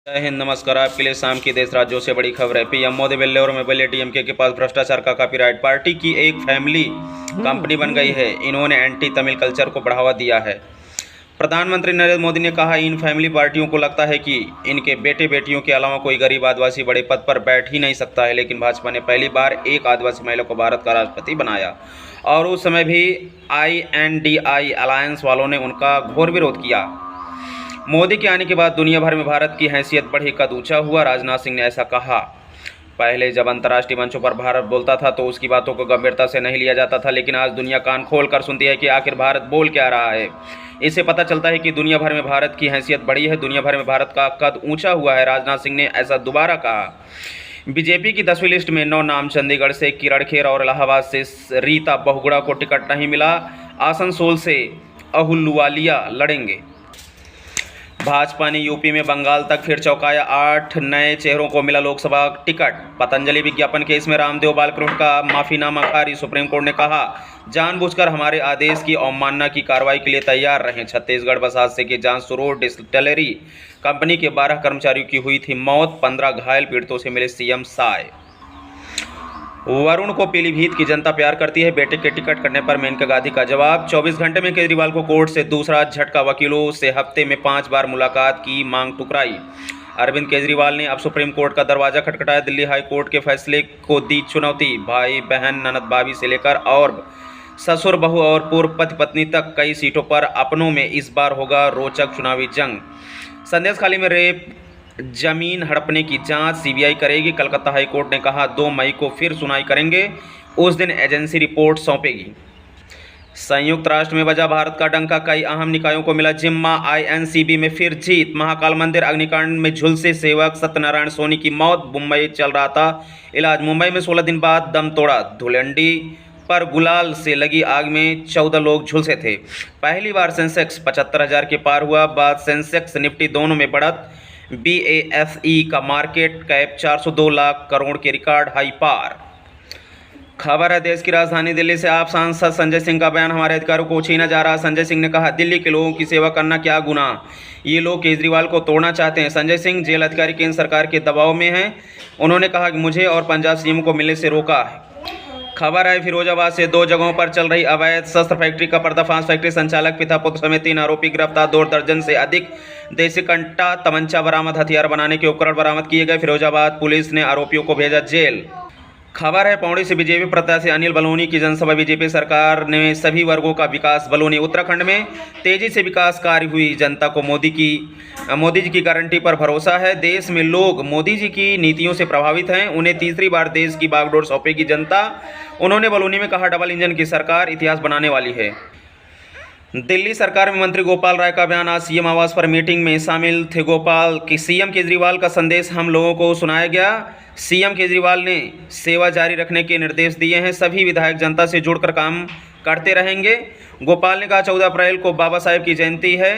जय हिंद, नमस्कार। आपके लिए शाम की देश राज्यों से बड़ी खबर है। पीएम मोदी वेल्लोर में बोले डीएमके के पास भ्रष्टाचार का कॉपीराइट। पार्टी की एक फैमिली कंपनी बन गई है, इन्होंने एंटी तमिल कल्चर को बढ़ावा दिया है। प्रधानमंत्री नरेंद्र मोदी ने कहा, इन फैमिली पार्टियों को लगता है कि इनके बेटे बेटियों के अलावा कोई गरीब आदिवासी बड़े पद पर बैठ ही नहीं सकता है। लेकिन भाजपा ने पहली बार एक आदिवासी महिला को भारत का राष्ट्रपति बनाया और उस समय भी INDI अलायंस वालों ने उनका घोर विरोध किया। मोदी के आने के बाद दुनिया भर में भारत की हैसियत बढ़ी, कद ऊंचा हुआ। राजनाथ सिंह ने ऐसा कहा। पहले जब अंतर्राष्ट्रीय मंचों पर भारत बोलता था तो उसकी बातों को गंभीरता से नहीं लिया जाता था, लेकिन आज दुनिया कान खोल कर सुनती है कि आखिर भारत बोल क्या रहा है। इससे पता चलता है कि दुनिया भर में भारत की हैसियत बढ़ी है, दुनिया भर में भारत का कद ऊंचा हुआ है। राजनाथ सिंह ने ऐसा दोबारा कहा। बीजेपी की 10वीं लिस्ट में 9 नाम। चंडीगढ़ से किरण खेर और इलाहाबाद से रीता बहुगुणा को टिकट नहीं मिला। आसनसोल से अहुलुवालिया लड़ेंगे। भाजपा ने यूपी में बंगाल तक फिर चौंकाया। 8 नए चेहरों को मिला लोकसभा टिकट। पतंजलि विज्ञापन केस में रामदेव बालकृष्ण का माफीनामा खारिज। सुप्रीम कोर्ट ने कहा, जानबूझकर हमारे आदेश की अवमानना की कार्रवाई के लिए तैयार रहें। छत्तीसगढ़ बस हादसे की जांच शुरू। डिस्टिलरी कंपनी के 12 कर्मचारियों की हुई थी मौत, 15 घायल। पीड़ितों से मिले सीएम साय। वरुण को पीलीभीत की जनता प्यार करती है, बेटे के टिकट कटने पर मेनका गांधी का जवाब। 24 घंटे में केजरीवाल को कोर्ट से दूसरा झटका। वकीलों से हफ्ते में 5 बार मुलाकात की मांग ठुकराई। अरविंद केजरीवाल ने अब सुप्रीम कोर्ट का दरवाजा खटखटाया। दिल्ली हाई कोर्ट के फैसले को दी चुनौती। भाई बहन, ननद भाभी से लेकर और ससुर बहू और पूर्व पति पत्नी तक कई सीटों पर अपनों में इस बार होगा रोचक चुनावी जंग। संदेशखाली में रेप जमीन हड़पने की जांच सीबीआई करेगी। कलकत्ता हाई कोर्ट ने कहा, 2 मई को फिर सुनवाई करेंगे, उस दिन एजेंसी रिपोर्ट सौंपेगी। संयुक्त राष्ट्र में बजा भारत का डंका, कई अहम निकायों को मिला जिम्मा। INCB में फिर जीत। महाकाल मंदिर अग्निकांड में झुलसे सेवक सत्यनारायण सोनी की मौत, मुंबई चल रहा था इलाज। मुंबई में 16 दिन बाद दम तोड़ा। धुलंडी पर गुलाल से लगी आग में 14 लोग झुलसे थे। पहली बार सेंसेक्स 75,000 के पार हुआ। बाद सेंसेक्स निफ्टी दोनों में बढ़त। BSE का मार्केट कैप 402 लाख करोड़ के रिकॉर्ड हाई पार। खबर है देश की राजधानी दिल्ली से। आप सांसद संजय सिंह का बयान, हमारे अधिकारों को छीना जा रहा। संजय सिंह ने कहा, दिल्ली के लोगों की सेवा करना क्या गुनाह, ये लोग केजरीवाल को तोड़ना चाहते हैं। संजय सिंह जेल अधिकारी केंद्र सरकार के दबाव में हैं। उन्होंने कहा कि मुझे और पंजाब सीएम को मिलने से रोका है। खबर है फिरोजाबाद से 2 जगहों पर चल रही अवैध शस्त्र फैक्ट्री का पर्दाफाश। फैक्ट्री संचालक, पिता पुत्र समेत 3 आरोपी गिरफ्तार। 2 दर्जन से अधिक देसी कंटा, तमंचा बरामद। हथियार बनाने के उपकरण बरामद किए गए। फिरोजाबाद पुलिस ने आरोपियों को भेजा जेल। खबर है पौड़ी से बीजेपी प्रत्याशी अनिल बलूनी की जनसभा। बीजेपी सरकार ने सभी वर्गों का विकास। बलूनी, उत्तराखंड में तेजी से विकास कार्य हुई। जनता को मोदी जी की गारंटी पर भरोसा है। देश में लोग मोदी जी की नीतियों से प्रभावित हैं। उन्हें तीसरी बार देश की बागडोर सौंपेगी जनता। उन्होंने बलूनी में कहा, डबल इंजन की सरकार इतिहास बनाने वाली है। दिल्ली सरकार में मंत्री गोपाल राय का बयान। आज सीएम आवास पर मीटिंग में शामिल थे गोपाल। कि सीएम केजरीवाल का संदेश हम लोगों को सुनाया गया। सीएम केजरीवाल ने सेवा जारी रखने के निर्देश दिए हैं। सभी विधायक जनता से जुड़कर काम करते रहेंगे। गोपाल ने कहा, 14 अप्रैल को बाबा साहेब की जयंती है,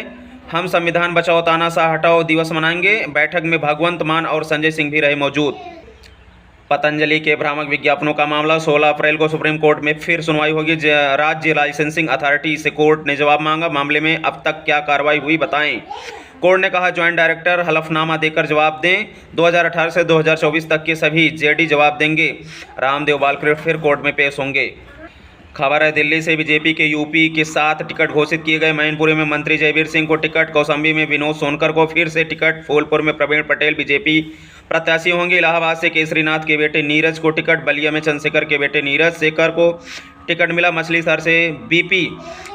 हम संविधान बचाओ तानाशाह हटाओ दिवस मनाएंगे। बैठक में भगवंत मान और संजय सिंह भी रहे मौजूद। पतंजलि के भ्रामक विज्ञापनों का मामला, 16 अप्रैल को सुप्रीम कोर्ट में फिर सुनवाई होगी। राज्य लाइसेंसिंग अथॉरिटी से कोर्ट ने जवाब मांगा। मामले में अब तक क्या कार्रवाई हुई बताएं। कोर्ट ने कहा, ज्वाइंट डायरेक्टर हलफनामा देकर जवाब दें। 2018 से 2024 तक के सभी जेडी जवाब देंगे। रामदेव बालकृष्ण फिर कोर्ट में पेश होंगे। खबर है दिल्ली से। बीजेपी के यूपी के 7 टिकट घोषित किए गए। मैनपुरी में मंत्री जयवीर सिंह को टिकट। कौशाम्बी में विनोद सोनकर को फिर से टिकट। फूलपुर में प्रवीण पटेल बीजेपी प्रत्याशी होंगे। इलाहाबाद से केसरीनाथ के बेटे नीरज को टिकट। बलिया में चंद्रशेखर के बेटे नीरज शेखर को टिकट मिला। मछली शहर से BP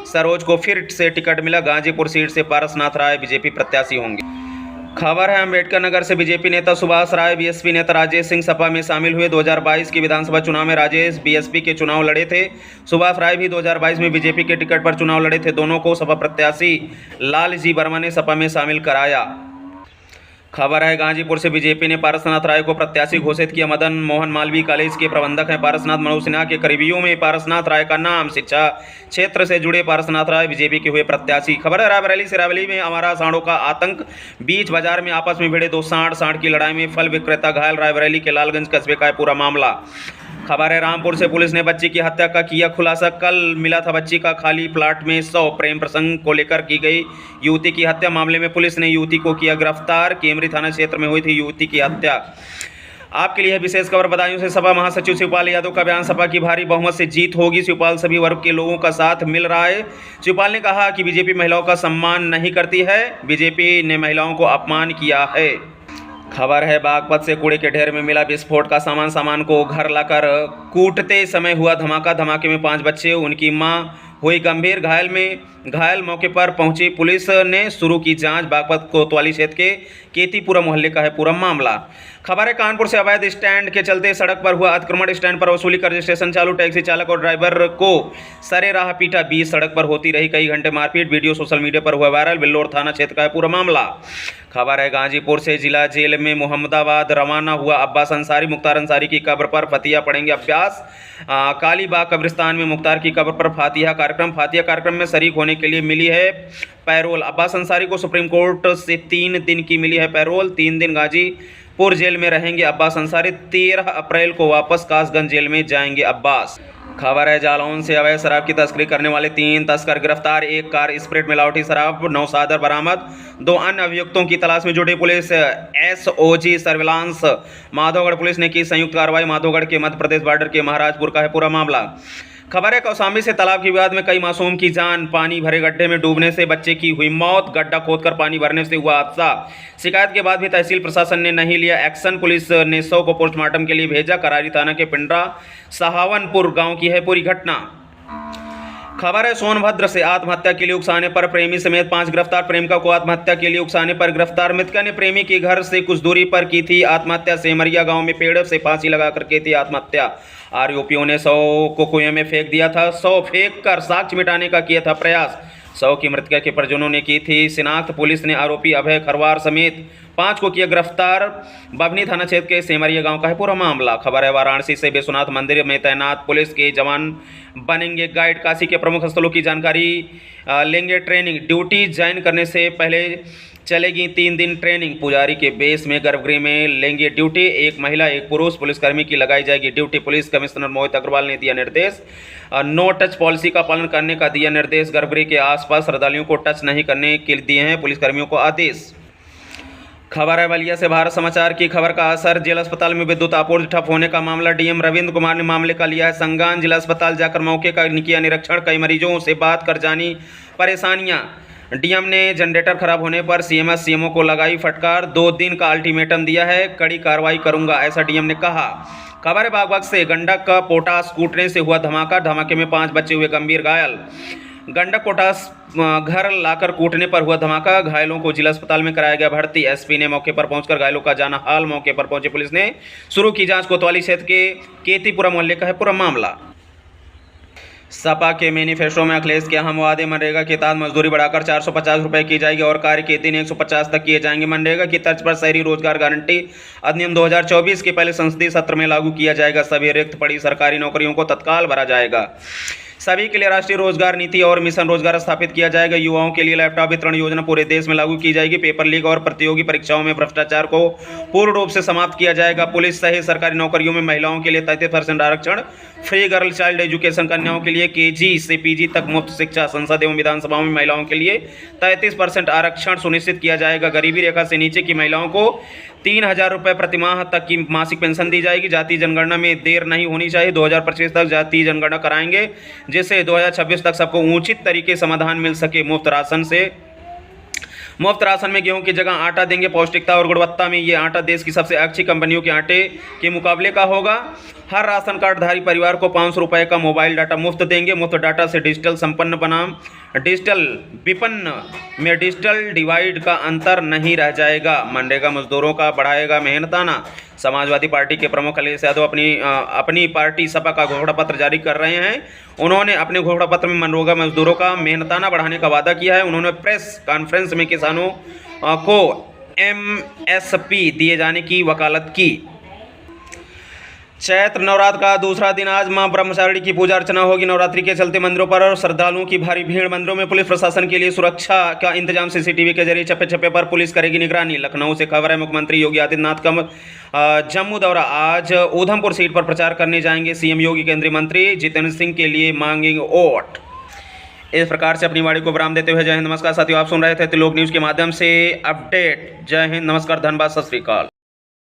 सरोज को फिर से टिकट मिला। गाजीपुर सीट से पारसनाथ राय बीजेपी प्रत्याशी होंगे। खबर है अम्बेडकर नगर से। बीजेपी नेता सुभाष राय BSP नेता राजेश सिंह सपा में शामिल हुए। 2022 के विधानसभा चुनाव में राजेश BSP के चुनाव लड़े थे। सुभाष राय भी 2022 में बीजेपी के टिकट पर चुनाव लड़े थे। दोनों को सपा प्रत्याशी लालजी वर्मा ने सपा में शामिल कराया। खबर है गाजीपुर से। बीजेपी ने पारसनाथ राय को प्रत्याशी घोषित किया। मदन मोहन मालवीय कॉलेज के प्रबंधक हैं पारसनाथ। मनोज सिन्हा के करीबियों में पारसनाथ राय का नाम। शिक्षा क्षेत्र से जुड़े पारसनाथ राय बीजेपी के हुए प्रत्याशी। खबर है रायबरेली से। रायबरेली में आवारा सांडों का आतंक। बीच बाजार में आपस में भिड़े 2 सांड की लड़ाई में फल विक्रेता घायल। रायबरेली के लालगंज कस्बे का है पूरा मामला। खबर है रामपुर से पुलिस ने बच्ची की हत्या का किया खुलासा। कल मिला था बच्ची का खाली प्लाट में शव। प्रेम प्रसंग को लेकर की गई युवती की हत्या मामले में पुलिस ने युवती को किया गिरफ्तार। केमरी थाना क्षेत्र में हुई थी युवती की हत्या। आपके लिए विशेष खबर बदायूं से। सपा महासचिव शिवपाल यादव का बयान। सपा की भारी बहुमत से जीत होगी। शिवपाल सभी वर्ग के लोगों का साथ मिल रहा है। शिवपाल ने कहा कि बीजेपी महिलाओं का सम्मान नहीं करती है, बीजेपी ने महिलाओं को अपमान किया है। खबर है बागपत से कूड़े के ढेर में मिला विस्फोट का सामान को घर लाकर कूटते समय हुआ धमाका। धमाके में 5 बच्चे, उनकी मां हुई गंभीर घायल। मौके पर पहुंची पुलिस ने शुरू की जांच। बागपत कोतवाली क्षेत्र के केतीपुरा मोहल्ले का है पूरा मामला। खबर है कानपुर से अवैध स्टैंड के चलते सड़क पर हुआ अतिक्रमण। स्टैंड पर वसूली कर रजिस्ट्रेशन चालू। टैक्सी चालक और ड्राइवर को सरे राह पीटा। 20 सड़क पर होती रही कई घंटे मारपीट। वीडियो सोशल मीडिया पर हुआ वायरल। बिल्लौर थाना क्षेत्र का है पूरा मामला। खबर है गाजीपुर से जिला जेल में मोहम्मदाबाद रवाना हुआ अब्बास अंसारी। मुख्तार अंसारी की कब्र पर फतिया पढ़ेंगे अब्बास। कालीबाग कब्रिस्तान में मुख्तार की कब्र पर फातिहा कार्यक्रम में शरीक होने के लिए मिली है पैरोल। अब्बास अंसारी को सुप्रीम कोर्ट से 3 दिन की मिली है पैरोल। 3 दिन गाजीपुर जेल में रहेंगे अब्बास अंसारी। 13 अप्रैल को वापस कासगंज जेल में जाएंगे अब्बास। खबर है जालौन से अवैध शराब की तस्करी करने वाले 3 तस्कर गिरफ्तार। 1 कार स्प्रिट मिलावटी शराब 9 सादर बरामद। 2 अन्य अभियुक्तों की तलाश में जुटी police. SOG surveillance Madhogarh police ने की संयुक्त कार्रवाई। माधोगढ़ के मध्य प्रदेश बॉर्डर के महाराजपुर का है पूरा मामला। खबर है कौशाम्बी से तालाब के विवाद में कई मासूम की जान। पानी भरे गड्ढे में डूबने से बच्चे की हुई मौत। गड्ढा खोदकर पानी भरने से हुआ हादसा। शिकायत के बाद भी तहसील प्रशासन ने नहीं लिया एक्शन। पुलिस ने शव को पोस्टमार्टम के लिए भेजा। करारी थाना के पिंडरा सहावनपुर गांव की है पूरी घटना। खबर है सोनभद्र से आत्महत्या के लिए उकसाने पर प्रेमी समेत 5 गिरफ्तार। प्रेमिका को आत्महत्या के लिए उकसाने पर गिरफ्तार। मृतका ने प्रेमी के घर से कुछ दूरी पर की थी आत्महत्या। सेमरिया गांव में पेड़ से फांसी लगाकर की थी आत्महत्या। आरोपियों ने शव को कुएं में फेंक दिया था। शव फेंक कर साक्ष्य मिटाने का किया था प्रयास। शव की मृतका के परिजनों ने की थी शिनाख्त। पुलिस ने आरोपी अभय खरवार समेत 5 को किया गिरफ्तार। बभनी थाना क्षेत्र के सेमरिया गांव का है पूरा मामला। खबर है वाराणसी से विश्वनाथ मंदिर में तैनात पुलिस के जवान बनेंगे गाइड। काशी के प्रमुख स्थलों की जानकारी लेंगे। ट्रेनिंग ड्यूटी ज्वाइन करने से पहले चलेगी 3 दिन ट्रेनिंग। पुजारी के बेस में गर्भगृह में लेंगे ड्यूटी। 1 महिला 1 पुरुष पुलिसकर्मी की लगाई जाएगी duty. Police commissioner Mohit Agarwal ने दिया निर्देश। नो टच पॉलिसी का पालन करने का दिया निर्देश। गर्भगृह के आसपास श्रद्धालुओं को टच नहीं करने के दिए हैं पुलिसकर्मियों को आदेश। खबर है बलिया से भारत समाचार की खबर का असर। जिला अस्पताल में विद्युत आपूर्ति ठप होने का मामला। डीएम रविंद्र कुमार ने मामले का लिया है संज्ञान। जिला अस्पताल जाकर मौके का किया निरीक्षण। कई मरीजों से बात कर जानी परेशानियां। डीएम ने जनरेटर खराब होने पर सीएमएस सीएमओ को लगाई फटकार। 2 दिन का अल्टीमेटम दिया है, कड़ी कार्रवाई करूंगा, ऐसा डीएम ने कहा। खबर है बागबाग से गंडक का पोटास कूटने से हुआ धमाका। धमाके में 5 बच्चे हुए गंभीर घायल। गंडक पोटास घर लाकर कूटने पर हुआ धमाका। घायलों को जिला अस्पताल में कराया गया भर्ती। एसपी ने मौके पर पहुंचकर घायलों का जाना हाल। मौके पर पहुंची पुलिस ने शुरू की जांच। कोतवाली क्षेत्र के केतीपुरा मोहल्ले का है पूरा मामला। सपा के मैनिफेस्टो में अखिलेश के अहम वादे। मनरेगा के तहत मजदूरी बढ़ाकर 450 रुपये की जाएगी और कार्य के दिन 150 तक किए जाएंगे। मनरेगा की तर्ज पर शहरी रोजगार गारंटी अधिनियम 2024 के पहले संसदीय सत्र में लागू किया जाएगा। सभी रिक्त पड़ी सरकारी नौकरियों को तत्काल भरा जाएगा। सभी के लिए राष्ट्रीय रोजगार नीति और मिशन रोजगार स्थापित किया जाएगा। युवाओं के लिए लैपटॉप वितरण योजना पूरे देश में लागू की जाएगी। पेपर लीक और प्रतियोगी परीक्षाओं में भ्रष्टाचार को पूर्ण रूप से समाप्त किया जाएगा। पुलिस सहित सरकारी नौकरियों में महिलाओं के लिए 33% आरक्षण। Free girl child education. कन्याओं के लिए केजी से पीजी तक मुफ्त शिक्षा। संसद एवं विधानसभाओं में महिलाओं के लिए 33% आरक्षण सुनिश्चित किया जाएगा। गरीबी रेखा से नीचे की महिलाओं को 3000 रुपये प्रतिमाह तक की मासिक पेंशन दी जाएगी। जातीय जनगणना में देर नहीं होनी चाहिए। 2025 तक जातीय जनगणना कराएंगे जिससे 2026 तक सबको उचित तरीके समाधान मिल सके। मुफ्त राशन में गेहूं की जगह आटा देंगे। पौष्टिकता और गुणवत्ता में ये आटा देश की सबसे अच्छी कंपनियों के आटे के मुकाबले का होगा। हर राशन कार्डधारी परिवार को 500 रुपये का मोबाइल डाटा मुफ्त देंगे। मुफ्त डाटा से डिजिटल संपन्न बनाम डिजिटल विपन्न में डिजिटल डिवाइड का अंतर नहीं रह जाएगा। मनरेगा मजदूरों का बढ़ाएगा मेहनताना। समाजवादी पार्टी के प्रमुख अखिलेश यादव अपनी पार्टी सपा का घोषणा पत्र जारी कर रहे हैं। उन्होंने अपने घोषणा पत्र में मनरेगा मजदूरों का मेहनताना बढ़ाने का वादा किया है। उन्होंने प्रेस कॉन्फ्रेंस में किसानों को एमएसपी दिए जाने की वकालत की। चैत्र नवरात्र का दूसरा दिन आज मां ब्रह्मचारिणी की पूजा अर्चना होगी। नवरात्रि के चलते मंदिरों पर श्रद्धालुओं की भारी भीड़। मंदिरों में पुलिस प्रशासन के लिए सुरक्षा का इंतजाम सीसीटीवी के जरिए चप्पे चप्पे पर पुलिस करेगी निगरानी। लखनऊ से खबर है, मुख्यमंत्री योगी आदित्यनाथ का जम्मू दौरा। आज उधमपुर सीट पर प्रचार करने जाएंगे सीएम योगी। केंद्रीय मंत्री जितेंद्र सिंह के लिए मांगेंगे वोट। इस प्रकार से अपनी वाणी को विराम देते हुए जय हिंद नमस्कार साथियों, आप सुन रहे थे त्रिलोक न्यूज़ के माध्यम से अपडेट। जय हिंद नमस्कार, धन्यवाद, सत श्री अकाल।